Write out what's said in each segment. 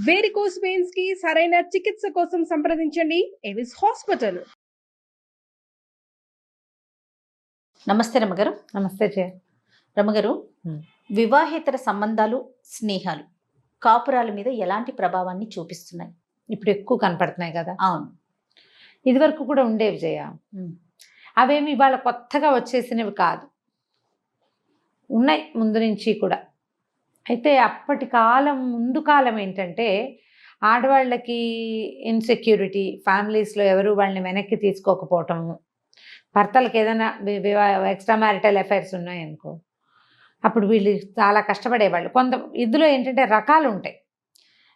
Varicose veins కి సరైన చికిత్స కోసం సంప్రదించండి ఎవిస్ హాస్పిటల్. నమస్తే రమగారు. నమస్తే జయ. రమగారు, వివాహేతర సంబంధాలు, స్నేహాలు కాపురాల మీద ఎలాంటి ప్రభావాన్ని చూపిస్తున్నాయి? ఇప్పుడు ఎక్కువ కనపడుతున్నాయి కదా. అవును, ఇదివరకు కూడా ఉండేవి జయ. అవేమి ఇవాళ కొత్తగా వచ్చేసినవి కాదు, ఉన్నాయి ముందు నుంచి కూడా. అయితే అప్పటి కాలం, ముందు కాలం ఏంటంటే ఆడవాళ్ళకి ఇన్సెక్యూరిటీ, ఫ్యామిలీస్లో ఎవరు వాళ్ళని వెనక్కి తీసుకోకపోవటము, భర్తలకు ఏదైనా ఎక్స్ట్రా మ్యారిటల్ అఫైర్స్ ఉన్నాయనుకో అప్పుడు వీళ్ళు చాలా కష్టపడేవాళ్ళు. ఇందులో ఏంటంటే రకాలు ఉంటాయి.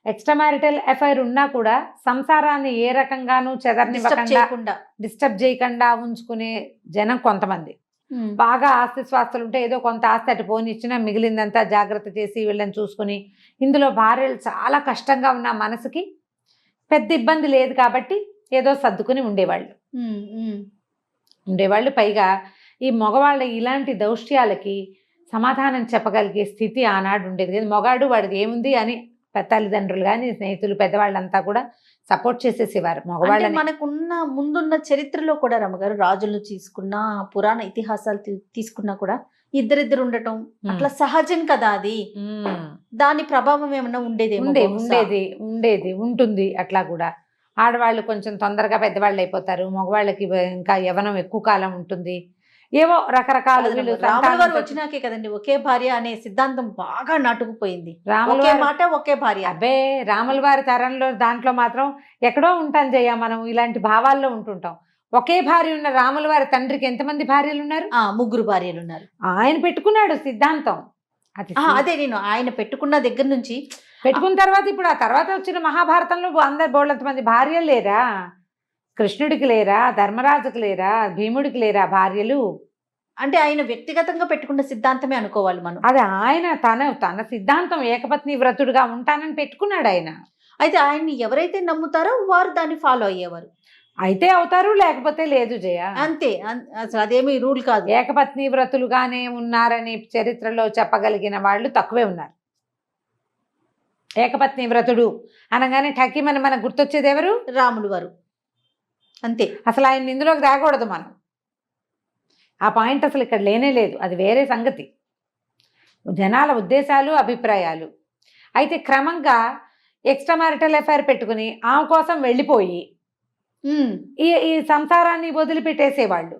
ఎక్స్ట్రా మ్యారిటల్ అఫైర్ ఉన్నా కూడా సంసారాన్ని ఏ రకంగానూ చెదరనివ్వకుండా, డిస్టర్బ్ చేయకుండా ఉంచుకునే జనం కొంతమంది. బాగా ఆస్తి స్వాస్తులు ఉంటే ఏదో కొంత ఆస్తి అటు పోనిచ్చినా మిగిలిందంతా జాగ్రత్త చేసి వీళ్ళని చూసుకుని, ఇందులో భార్యలు చాలా కష్టంగా ఉన్న మనసుకి పెద్ద ఇబ్బంది లేదు కాబట్టి ఏదో సర్దుకుని ఉండేవాళ్ళు. పైగా ఈ మగవాళ్ళ ఇలాంటి దౌష్ట్యాలకి సమాధానం చెప్పగలిగే స్థితి ఆనాడు ఉండేది కదా. మగాడు వాడికి ఏముంది అని తల్లిదండ్రులు కానీ స్నేహితులు పెద్దవాళ్ళంతా కూడా సపోర్ట్ చేసేసేవారు మగవాళ్ళని. మనకున్న ముందున్న చరిత్రలో కూడా రమ్మగారు, రాజులు తీసుకున్నా, పురాణ ఇతిహాసాలు తీసుకున్నా కూడా ఇద్దరిద్దరు ఉండటం అట్లా సహజం కదా. అది దాని ప్రభావం ఏమన్నా ఉంటుంది. అట్లా కూడా ఆడవాళ్ళు కొంచెం తొందరగా పెద్దవాళ్ళు అయిపోతారు, మగవాళ్ళకి ఇంకా యవ్వనం ఎక్కువ కాలం ఉంటుంది. ఏవో రకరకాల వచ్చినాకే కదండి ఒకే భార్య అనే సిద్ధాంతం బాగా నాటుకుపోయింది. ఒకే భార్య. అబ్బే, రాముల వారి తరంలో దాంట్లో మాత్రం ఎక్కడో ఉంటాం జయ. మనం ఇలాంటి భావాల్లో ఉంటుంటాం. ఒకే భార్య ఉన్న రాముల వారి తండ్రికి ఎంతమంది భార్యలు ఉన్నారు? 3 భార్యలు ఉన్నారు. ఆయన పెట్టుకున్నాడు సిద్ధాంతం. అదే నేను ఆయన పెట్టుకున్న దగ్గర నుంచి పెట్టుకున్న తర్వాత ఇప్పుడు ఆ తర్వాత వచ్చిన మహాభారతంలో అందరు బోళ్ళంత మంది భార్యలు లేరా? కృష్ణుడికి లేరా? ధర్మరాజుకి లేరా? భీముడికి లేరా భార్యలు? అంటే ఆయన వ్యక్తిగతంగా పెట్టుకున్న సిద్ధాంతమే అనుకోవాలి మనం. అది ఆయన తన సిద్ధాంతం ఏకపత్ని వ్రతుడుగా ఉంటానని పెట్టుకున్నాడు ఆయన. అయితే ఆయన్ని ఎవరైతే నమ్ముతారో వారు దాన్ని ఫాలో అయ్యేవారు. అయితే అవుతారు, లేకపోతే లేదు జయ. అంతే, అసలు అదేమి రూల్ కాదు. ఏకపత్ని వ్రతులుగానే ఉన్నారని చరిత్రలో చెప్పగలిగిన వాళ్ళు తక్కువే ఉన్నారు. ఏకపత్ని వ్రతుడు అనగానే ఠకీమని మనకు గుర్తొచ్చేది ఎవరు? రాములు వారు. అంతే. అసలు ఆయన ఇందులోకి రాకూడదు మనం. ఆ పాయింట్ అసలు ఇక్కడ లేనే లేదు. అది వేరే సంగతి, జనాల ఉద్దేశాలు, అభిప్రాయాలు. అయితే క్రమంగా ఎక్స్ట్రా మ్యారిటల్ అఫైర్ పెట్టుకుని ఆమె కోసం వెళ్ళిపోయి ఈ సంసారాన్ని వదిలిపెట్టేసేవాళ్ళు.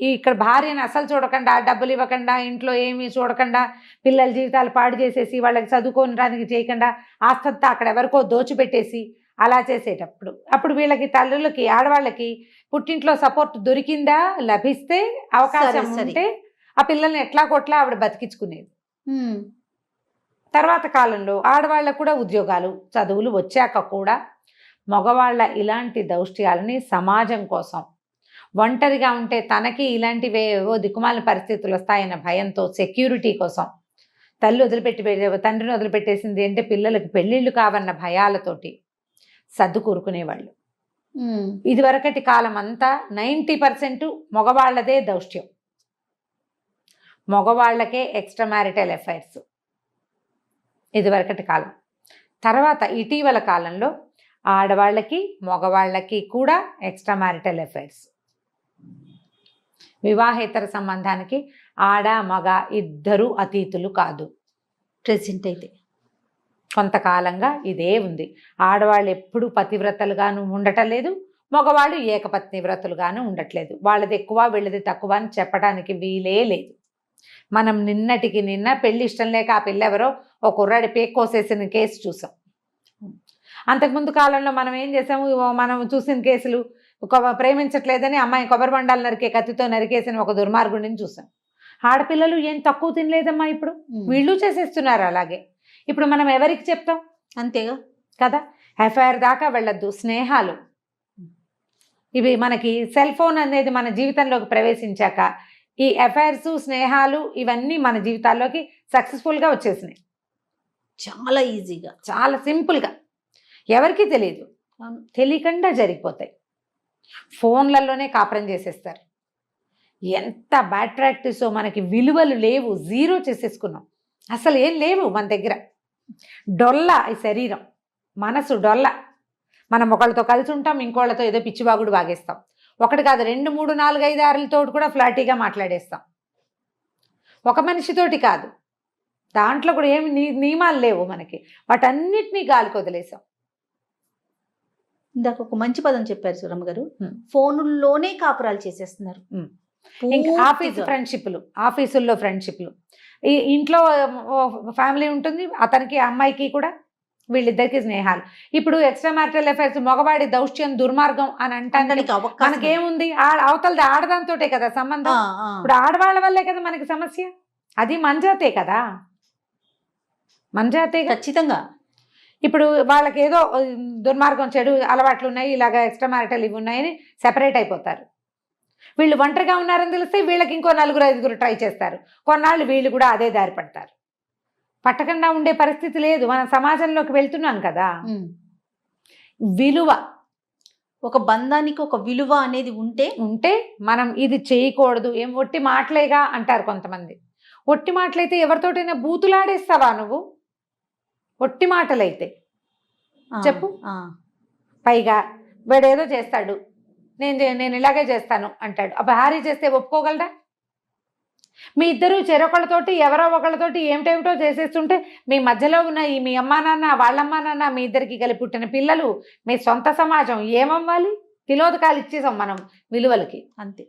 ఇక్కడ భార్యని అసలు చూడకుండా, డబ్బులు ఇవ్వకుండా, ఇంట్లో ఏమీ చూడకుండా, పిల్లల జీవితాలు పాడు చేసేసి వాళ్ళకి చదువుకోవడానికి చేయకుండా ఆస్తంతా అక్కడ ఎవరికో దోచిపెట్టేసి అలా చేసేటప్పుడు అప్పుడు వీళ్ళకి తల్లులకి, ఆడవాళ్ళకి పుట్టింట్లో సపోర్ట్ దొరికిందా, లభిస్తే అవకాశం ఉంటే ఆ పిల్లల్ని ఎట్లా కొట్లా ఆవిడ బతికించుకునేది. తర్వాత కాలంలో ఆడవాళ్ళకు కూడా ఉద్యోగాలు, చదువులు వచ్చాక కూడా మగవాళ్ళ ఇలాంటి దౌష్ట్యాలని సమాజం కోసం, ఒంటరిగా ఉంటే తనకి ఇలాంటివేవో దిక్కుమాలిన పరిస్థితులు వస్తాయన్న భయంతో, సెక్యూరిటీ కోసం తండ్రిని వదిలిపెట్టేసింది అంటే పిల్లలకి పెళ్ళిళ్ళు కావన్న భయాలతోటి సర్దు కూరుకునేవాళ్ళు. ఇదివరకటి కాలం అంతా 90% మగవాళ్లదే దౌష్ట్యం, మగవాళ్లకే ఎక్స్ట్రా మ్యారిటల్ అఫైర్స్ ఇదివరకటి కాలం. తర్వాత ఇటీవల కాలంలో ఆడవాళ్ళకి మగవాళ్ళకి కూడా ఎక్స్ట్రా మ్యారిటల్ అఫైర్స్. వివాహేతర సంబంధానికి ఆడ మగ ఇద్దరు అతీతులు కాదు. ప్రెజెంట్ అయితే కొంతకాలంగా ఇదే ఉంది. ఆడవాళ్ళు ఎప్పుడు పతివ్రతలుగాను ఉండటం లేదు, మగవాళ్ళు ఏకపత్ని వ్రతులుగాను ఉండట్లేదు. వాళ్ళది ఎక్కువ వీళ్ళది తక్కువ అని చెప్పడానికి వీలే లేదు. మనం నిన్నటికి నిన్న పెళ్లి ఇష్టం లేక ఆ పిల్లెవరో ఒక కుర్రాడి పేక్ కోసేసిన కేసు చూసాం. అంతకుముందు కాలంలో మనం ఏం చేసాము, మనం చూసిన కేసులు ప్రేమించట్లేదని అమ్మాయి కొబ్బరి బండాలు నరికే కత్తితో నరికేసిన ఒక దుర్మార్గుడిని చూసాం. ఆడపిల్లలు ఏం తక్కువ తినలేదమ్మా, ఇప్పుడు వీళ్ళు చేసేస్తున్నారు అలాగే. ఇప్పుడు మనం ఎవరికి చెప్తాం? అంతేగా కదా. అఫైర్ దాకా వెళ్ళొద్దు. స్నేహాలు ఇవి మనకి సెల్ ఫోన్ అనేది మన జీవితంలోకి ప్రవేశించాక ఈ అఫైర్స్, స్నేహాలు ఇవన్నీ మన జీవితాల్లోకి సక్సెస్ఫుల్గా వచ్చేసినాయి. చాలా ఈజీగా, చాలా సింపుల్గా, ఎవరికీ తెలియదు, తెలియకుండా జరిగిపోతాయి. ఫోన్లలోనే కాపురం చేసేస్తారు. ఎంత బ్యాడ్ ప్రాక్టీసో. మనకి విలువలు లేవు, జీరో చేసేసుకున్నాం. అసలు ఏం లేవు మన దగ్గర. డొల్ల ఈ శరీరం. మనసు డొల్ల. మనం ఒకళ్ళతో కలిసి ఉంటాం, ఇంకోళ్ళతో ఏదో పిచ్చివాగుడు వాగేస్తాం. ఒకటి కాదు, 2, 3, 4, 5, 6 కూడా ఫ్లాటీగా మాట్లాడేస్తాం. ఒక మనిషితోటి కాదు, దాంట్లో కూడా ఏమి నియమాలు లేవు మనకి, వాటన్నిటినీ గాలికి వదిలేసాం. ఇందాక ఒక మంచి పదం చెప్పారు సురమ్మ గారు, ఫోనుల్లోనే కాపురాలు చేసేస్తున్నారు. ఇంకా ఆఫీస్ ఫ్రెండ్షిప్లు, ఆఫీసుల్లో ఫ్రెండ్షిప్లు, ఇంట్లో ఫ్యామిలీ ఉంటుంది, అతనికి అమ్మాయికి కూడా వీళ్ళిద్దరికి స్నేహాలు. ఇప్పుడు ఎక్స్ట్రా మ్యారిటల్ అఫైర్స్ మగవాడి దౌష్ట్యం దుర్మార్గం అని అంటానికి మనకేముంది? అవతలది ఆడదాంతోటే కదా సంబంధం. ఇప్పుడు ఆడవాళ్ళ వల్లే కదా మనకి సమస్య. అది మంజాతే కదా, మంజాతే ఖచ్చితంగా. ఇప్పుడు వాళ్ళకి ఏదో దుర్మార్గం చెడు అలవాట్లు ఉన్నాయి, ఇలాగ ఎక్స్ట్రా మ్యారిటల్ ఇవి ఉన్నాయని సెపరేట్ అయిపోతారు. వీళ్ళు ఒంటరిగా ఉన్నారని తెలిస్తే వీళ్ళకి ఇంకో 4, 5 ట్రై చేస్తారు. కొన్నాళ్ళు వీళ్ళు కూడా అదే దారి పడతారు. పట్టకుండా ఉండే పరిస్థితి లేదు. మనం సమాజంలోకి వెళ్తున్నాం కదా. విలువ, ఒక బంధానికి ఒక విలువ అనేది ఉంటే మనం ఇది చేయకూడదు. ఏం ఒట్టి మాటలేగా అంటారు కొంతమంది. ఒట్టి మాటలైతే ఎవరితోటైనా బూతులాడేస్తావా నువ్వు? ఒట్టి మాటలైతే చెప్పు. పైగా వీడేదో చేస్తాడు, నేను ఇలాగే చేస్తాను అంటాడు. ఆ భార్య చేస్తే ఒప్పుకోగలరా? మీ ఇద్దరు చెరొకళ్ళతోటి ఎవరో ఒకళ్ళతోటి ఏమిటేమిటో చేసేస్తుంటే మీ మధ్యలో ఉన్న మీ అమ్మా నాన్న, వాళ్ళమ్మా నాన్న, మీ ఇద్దరికి కలిపి పుట్టిన పిల్లలు, మీ సొంత సమాజం ఏమవ్వాలి? తిలోదకాలు ఇచ్చేసాం మనం విలువలకి, అంతే.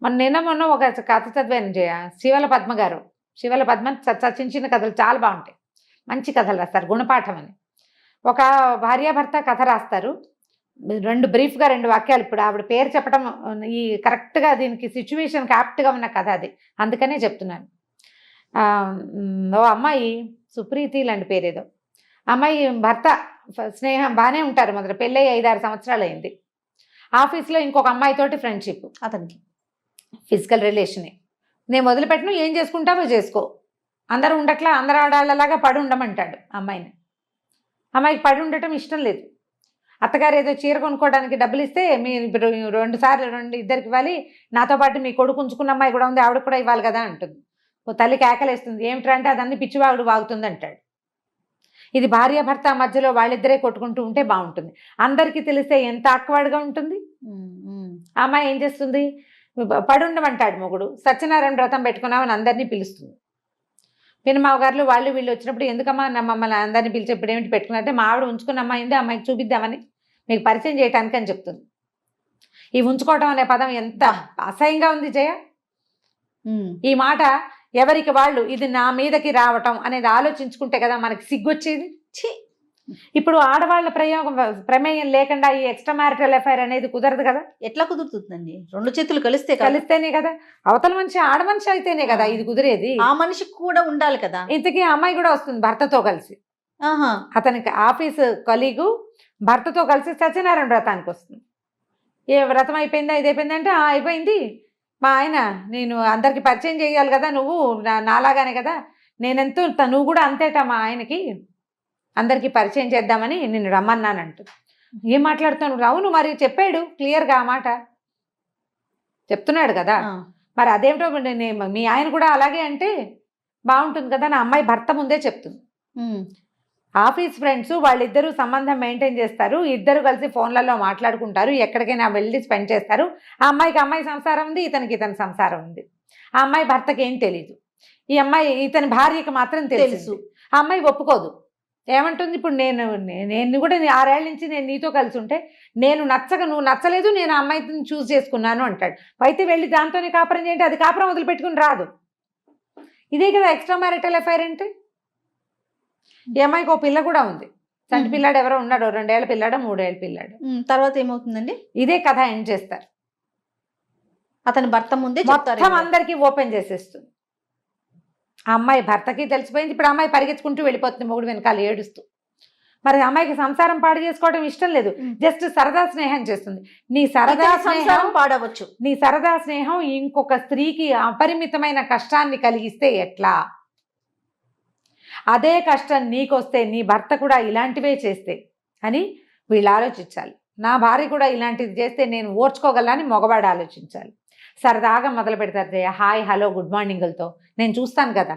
మొన్న ఒక కథ చదివాను జయ, శివల పద్మ గారు. శివల పద్మ చిన్న చిన్న కథలు చాలా బాగుంటాయి, మంచి కథలు రాస్తారు, గుణపాఠం అని. ఒక భార్యాభర్త కథ రాస్తారు, బ్రీఫ్గా 2 వాక్యాలు. ఇప్పుడు ఆవిడ పేరు చెప్పడం ఈ కరెక్ట్గా దీనికి సిచ్యువేషన్కి యాప్ట్గా ఉన్న కథ అది, అందుకనే చెప్తున్నాను. ఓ అమ్మాయి, సుప్రీతి లాంటి పేరేదో, అమ్మాయి భర్త స్నేహం బాగానే ఉంటారు, మొదట పెళ్ళై 5-6 సంవత్సరాలు అయింది. ఆఫీస్లో ఇంకొక అమ్మాయితోటి ఫ్రెండ్షిప్, అతనికి ఫిజికల్ రిలేషనే. నేను మొదలుపెట్టను, ఏం చేసుకుంటావో చేసుకో, అందరూ ఉండట్లా, అందరు ఆడాళ్ళలాగా పడి ఉండమంటాడు అమ్మాయిని. అమ్మాయికి పడి ఉండటం ఇష్టం లేదు. అత్తగారు ఏదో చీర కొనుక్కోవడానికి డబ్బులు ఇస్తే మీరు ఇప్పుడు 2 సార్లు ఇద్దరికి ఇవ్వాలి, నాతో పాటు మీ కొడుకు ఉంచుకున్న అమ్మాయి కూడా ఉంది, ఆవిడ కూడా ఇవ్వాలి కదా అంటుంది. ఓ తల్లికి ఆకలేస్తుంది, ఏమిటంటే అదన్నీ పిచ్చివాగుడు వాగుతుంది అంటాడు. ఇది భార్యాభర్త మధ్యలో వాళ్ళిద్దరే కొట్టుకుంటూ ఉంటే బాగుంటుంది. అందరికీ తెలిస్తే ఎంత ఆక్వర్డ్గా ఉంటుంది. ఆ అమ్మాయి ఏం చేస్తుంది? పడుండమంటాడు మొగుడు, సత్యనారాయణ వ్రతం పెట్టుకున్నామని అందరినీ పిలుస్తుంది. పినమావ గారు వాళ్ళు వీళ్ళు వచ్చినప్పుడు ఎందుకమ్మా మమ్మల్ని అందరినీ పిలిచి ఇప్పుడు ఏమిటి పెట్టుకున్నారంటే, మా ఆవిడ ఉంచుకున్న అమ్మాయి ఉంది, అమ్మాయికి చూపిద్దామని, మీకు పరిచయం చేయడానికి అని చెప్తుంది. ఈ ఉంచుకోవటం అనే పదం ఎంత అసహ్యంగా ఉంది జయ. ఈ మాట ఎవరికి వాళ్ళు ఇది నా మీదకి రావటం అనేది ఆలోచించుకుంటే కదా మనకి సిగ్గొచ్చేది. ఇప్పుడు ఆడవాళ్ళ ప్రమేయం లేకుండా ఈ ఎక్స్ట్రా మ్యారిటల్ అఫైర్ అనేది కుదరదు కదా. ఎట్లా కుదురుతుందండి? 2 చేతులు కలిస్తేనే కదా, అవతల మనిషి ఆడమనిషి అయితేనే కదా ఇది కుదిరేది. ఆ మనిషికి కూడా ఉండాలి కదా. ఇంతకీ అమ్మాయి కూడా వస్తుంది భర్తతో కలిసి. అతనికి ఆఫీస్ కొలీగు భర్తతో కలిసి సత్యనారాయణ వ్రతానికి వస్తుంది. ఏ వ్రతం అయిపోయిందా, ఇది అయిపోయింది అంటే అయిపోయింది, మా ఆయన నేను అందరికి పరిచయం చేయాలి కదా, నువ్వు నాలాగానే కదా, నేనెంతో నువ్వు కూడా అంతేట మా ఆయనకి, అందరికీ పరిచయం చేద్దామని నిన్ను రమ్మన్నానంటూ. ఏం మాట్లాడుతున్నావు? అవును మరి చెప్పాడు క్లియర్గా, ఆ మాట చెప్తున్నాడు కదా. మరి అదేమిటో మీ ఆయన కూడా అలాగే అంటే బాగుంటుంది కదా. నా అమ్మాయి భర్త ముందే చెప్తుంది. ఆఫీస్ ఫ్రెండ్స్ వాళ్ళిద్దరూ సంబంధం మెయింటైన్ చేస్తారు, ఇద్దరు కలిసి ఫోన్లలో మాట్లాడుకుంటారు, ఎక్కడికైనా వెళ్ళి స్పెండ్ చేస్తారు. ఆ అమ్మాయికి అమ్మాయి సంసారం ఉంది, ఇతని సంసారం ఉంది. ఆ అమ్మాయి భర్తకి ఏం తెలీదు, ఈ అమ్మాయి ఇతని భార్యకి మాత్రం తెలుసు. ఆ అమ్మాయి ఒప్పుకోదు. ఏమంటుంది? ఇప్పుడు నేను కూడా 6 ఏళ్ల నుంచి నేను నీతో కలిసి ఉంటే నేను నచ్చక నువ్వు నచ్చలేదు, నేను ఆ అమ్మాయిని చూస్ చేసుకున్నాను అంటాడు. అయితే వెళ్ళి దాంతోనే కాపురం చేయండి, అది కాపురం వదిలిపెట్టుకుని రాదు. ఇదే కదా ఎక్స్ట్రా మ్యారిటల్ అఫైర్ అంటే. ఈ అమ్మాయికి ఓ పిల్ల కూడా ఉంది, చంటి పిల్లాడు ఎవరో ఉన్నాడు, 2 ఏళ్ల పిల్లాడు 3 ఏళ్ల పిల్లాడు. తర్వాత ఏమవుతుందండి? ఇదే కథ ఎండ్ చేస్తారు. అతని భర్త ముందే మొత్తం అందరికీ ఓపెన్ చేసేస్తుంది. ఆ అమ్మాయి భర్తకి తెలిసిపోయింది. ఇప్పుడు అమ్మాయి పరిగెత్తుకుంటూ వెళ్ళిపోతుంది మొగుడు వెనకాల ఏడుస్తూ. మరి అమ్మాయికి సంసారం పాడు చేసుకోవడం ఇష్టం లేదు, జస్ట్ సరదా స్నేహం చేస్తుంది. నీ సరదా స్నేహం పాడవచ్చు, నీ సరదా స్నేహం ఇంకొక స్త్రీకి అపరిమితమైన కష్టాన్ని కలిగిస్తే ఎట్లా? అదే కష్టం నీకొస్తే నీ భర్త కూడా ఇలాంటివే చేస్తే అని వీళ్ళు ఆలోచించాలి. నా భార్య కూడా ఇలాంటిది చేస్తే నేను ఓర్చుకోగలని మగవాడు ఆలోచించాలి. సరదాగా మొదలు పెడతారు జయ, హాయ్ హలో గుడ్ మార్నింగ్లతో. నేను చూస్తాను కదా,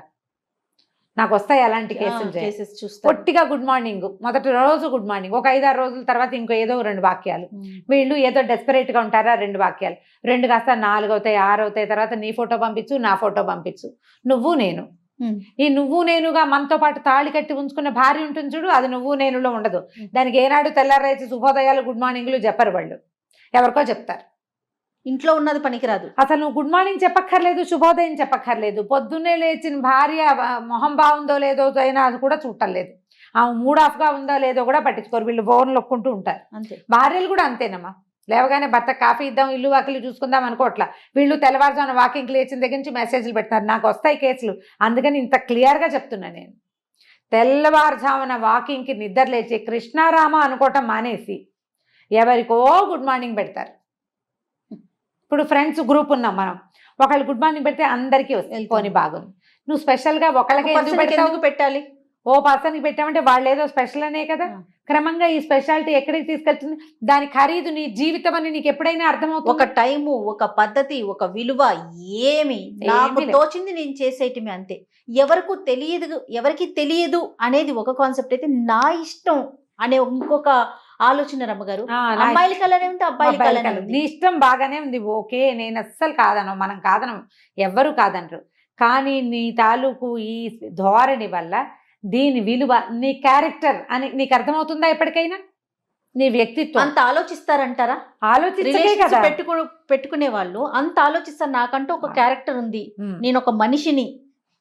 నాకు వస్తాయి అలాంటి కేసులు జయ. కేసెస్ చూస్తారు. పొట్టిగా గుడ్ మార్నింగ్, మొదటి రోజు గుడ్ మార్నింగ్, ఒక 5-6 రోజుల తర్వాత ఇంకో ఏదో 2 వాక్యాలు. వీళ్ళు ఏదో డెస్పరేట్ గా ఉంటారా, 2 వాక్యాలు, 2 కాస్త 4 అవుతాయి, 6 అవుతాయి, తర్వాత నీ ఫోటో పంపించు, నా ఫోటో పంపించు, నువ్వు నేను. ఈ నువ్వు నేనుగా మనతో పాటు తాళి కట్టి ఉంచుకున్న భార్య ఉంటుంది చూడు, అది నువ్వు నేనులో ఉండదు. దానికి ఏనాడు తెల్లారైతే శుభోదయాలు గుడ్ మార్నింగ్లు చెప్పరు, వాళ్ళు ఎవరికో చెప్తారు. ఇంట్లో ఉన్నది పనికిరాదు. అసలు నువ్వు గుడ్ మార్నింగ్ చెప్పక్కర్లేదు, శుభోదయం చెప్పక్కర్లేదు. పొద్దున్నే లేచిన భార్య మొహం బాగుందో లేదో అయినా అది కూడా చూడలేదు. ఆమె మూడ్ ఆఫ్ గా ఉందో లేదో కూడా పట్టించుకోరు, వీళ్ళు ఫోన్ లొక్కుంటూ ఉంటారు. అంతే. భార్యలు కూడా అంతేనమ్మా, లేవగానే భర్త కాఫీ ఇద్దాం, ఇల్లు వాకిలి చూసుకుందాం అనుకోవట్లా. వీళ్ళు తెల్లవారుజామున వాకింగ్కి లేచిన దగ్గర నుంచి మెసేజ్లు పెడతారు. నాకు వస్తాయి కేసులు, అందుకని ఇంత క్లియర్గా చెప్తున్నా నేను. తెల్లవారుజామున వాకింగ్కి నిద్ర లేచి కృష్ణారామ అనుకోవటం మానేసి ఎవరికో గుడ్ మార్నింగ్ పెడతారు. ఇప్పుడు ఫ్రెండ్స్ గ్రూప్ ఉన్నాం మనం, ఒకళ్ళు గుడ్ మార్నింగ్ పెడితే అందరికీ వస్తుంది, పోనీ బాగుంది. నువ్వు స్పెషల్గా ఒకళ్ళకి ఎందుకు పెట్టాలి? ఓ పర్సన్కి పెట్టామంటే వాళ్ళు ఏదో స్పెషల్ అనే కదా. క్రమంగా ఈ స్పెషాలిటీ ఎక్కడికి తీసుకెళ్తుంది, దాని ఖరీదు నీ జీవితం అని నీకు ఎప్పుడైనా అర్థమవుతుంది. ఒక టైము, ఒక పద్ధతి, ఒక విలువ ఏమి నాకు తోచింది నేను చేసేయటమే, అంతే. ఎవరికి తెలియదు అనేది ఒక కాన్సెప్ట్ అయితే, నా ఇష్టం అనే ఇంకొక ఆలోచన రమ్మగారు. అమ్మాయిలకి అలానే ఉంది, అబ్బాయిలకి అలానే ఉంది. నీ ఇష్టం బాగానే ఉంది, ఓకే, నేను అస్సలు కాదను, మనం కాదనం, ఎవ్వరు కాదనరు. కానీ నీ తాలూకు ఈ ధోరణి వల్ల దీని విలువ, నీ క్యారెక్టర్ అని నీకు అర్థమవుతుందా ఎప్పటికైనా? నీ వ్యక్తిత్వం అంత ఆలోచిస్తారంటారా? పెట్టుకునే వాళ్ళు అంత ఆలోచిస్తారు. నాకంటూ ఒక క్యారెక్టర్ ఉంది, నేను ఒక మనిషిని,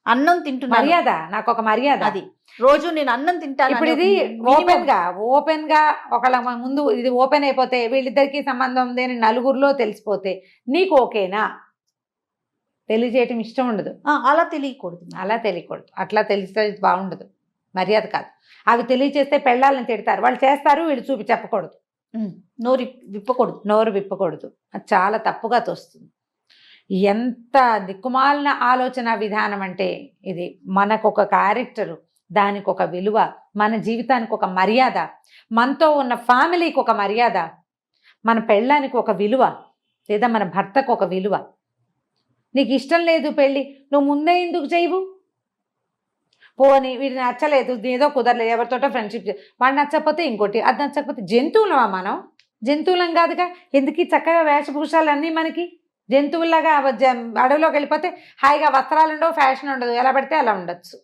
అన్నం తింటున్నా, మర్యాద, నాకు ఒక మర్యాద, అది రోజు నేను అన్నం తింటాను. ఇప్పుడు ఇది ఓపెన్ గా ఒకళ్ళ ముందు ఇది ఓపెన్ అయిపోతే, వీళ్ళిద్దరికి సంబంధం ఉంది అని నలుగురిలో తెలిసిపోతే నీకు ఓకేనా? తెలియజేయటం ఇష్టం ఉండదు. అలా తెలియకూడదు. అట్లా తెలిస్తే బాగుండదు, మర్యాద కాదు. అవి తెలియచేస్తే పెళ్ళాలని తిడతారు, వాళ్ళు చేస్తారు, వీళ్ళు చెప్పకూడదు, నోరు విప్పకూడదు. అది చాలా తప్పుగా తోస్తుంది. ఎంత దిక్కుమాలిన ఆలోచన విధానం అంటే ఇది. మనకు ఒక క్యారెక్టరు, దానికి ఒక విలువ, మన జీవితానికి ఒక మర్యాద, మనతో ఉన్న ఫ్యామిలీకి ఒక మర్యాద, మన పెళ్ళానికి ఒక విలువ, లేదా మన భర్తకు ఒక విలువ. నీకు ఇష్టం లేదు పెళ్ళి, నువ్వు ముందే ఎందుకు చేయవు? పోనీ వీడి నచ్చలేదు, ఏదో కుదరలేదు, ఎవరితోటో ఫ్రెండ్షిప్, వాడు నచ్చకపోతే ఇంకోటి, అది నచ్చకపోతే. జంతువులమా మనం? జంతువులం కాదుగా. ఎందుకు చక్కగా వేషభూషాలు అన్నీ మనకి జంతువుల్లాగా అడవిలోకి వెళ్ళిపోతే హాయిగా వస్త్రాలు ఉండవు, ఫ్యాషన్ ఉండదు, ఎలా పడితే అలా ఉండొచ్చు.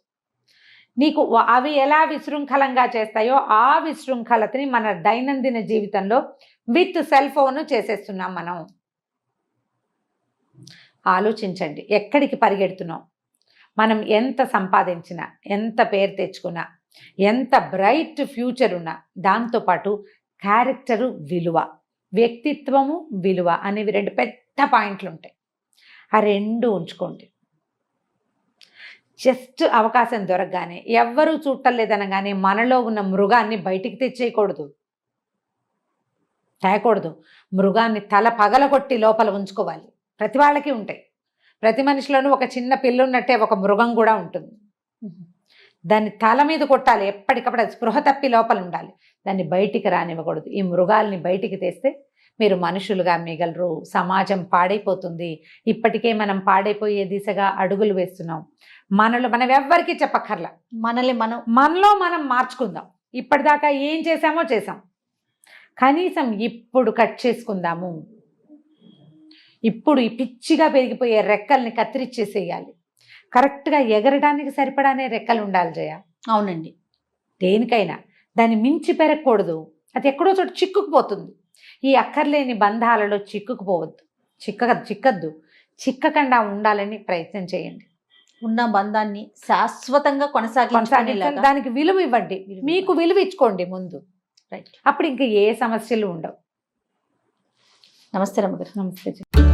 నీకు అవి ఎలా విశృంఖలంగా చేస్తాయో ఆ విశృంఖలతని మన దైనందిన జీవితంలో విత్ సెల్ ఫోన్ చేసేస్తున్నాం మనం. ఆలోచించండి, ఎక్కడికి పరిగెడుతున్నాం? మనం ఎంత సంపాదించినా, ఎంత పేరు తెచ్చుకున్నా, ఎంత బ్రైట్ ఫ్యూచర్ ఉన్నా, దాంతోపాటు క్యారెక్టరు, విలువ, వ్యక్తిత్వము, విలువ అనేవి 2 పెద్ద పాయింట్లు ఉంటాయి. ఆ 2 ఉంచుకోండి. జస్ట్ అవకాశం దొరకగానే, ఎవ్వరూ చూడలేదనగానే మనలో ఉన్న మృగాన్ని బయటికి తేకూడదు. మృగాన్ని తల పగలగొట్టి లోపల ఉంచుకోవాలి. ప్రతి వాళ్ళకి ఉంటాయి. ప్రతి మనిషిలోనూ ఒక చిన్న పిల్ల ఉన్నట్టే ఒక మృగం కూడా ఉంటుంది. దాన్ని తల మీద కొట్టాలి, ఎప్పటికప్పుడు అది స్పృహ తప్పి లోపల ఉండాలి, దాన్ని బయటికి రానివ్వకూడదు. ఈ మృగాల్ని బయటికి తెస్తే మీరు మనుషులుగా మిగలరు, సమాజం పాడైపోతుంది. ఇప్పటికే మనం పాడైపోయే దిశగా అడుగులు వేస్తున్నాం. మనం ఎవ్వరికీ చెప్పక్కర్లా, మనలో మనం మార్చుకుందాం. ఇప్పటిదాకా ఏం చేసామో చేసాం, కనీసం ఇప్పుడు కట్ చేసుకుందాము. ఇప్పుడు ఈ పిచ్చిగా పెరిగిపోయే రెక్కల్ని కత్తిరిచ్చేసేయాలి. కరెక్ట్గా ఎగరడానికి సరిపడానే రెక్కలు ఉండాలి జయ. అవునండి. దేనికైనా దాన్ని మించి పెరగకూడదు, అది ఎక్కడో చోట చిక్కుకుపోతుంది. ఈ అక్కర్లేని బంధాలలో చిక్కద్దు, చిక్కకుండా ఉండాలని ప్రయత్నం చేయండి. ఉన్న బంధాన్ని శాశ్వతంగా కొనసాగించాలి. దానికి విలువ ఇవ్వండి, మీకు విలువ ఇచ్చుకోండి ముందు. రైట్, అప్పుడు ఇంకా ఏ సమస్యలు ఉండవు. నమస్తే రమ్మగారు. నమస్తే.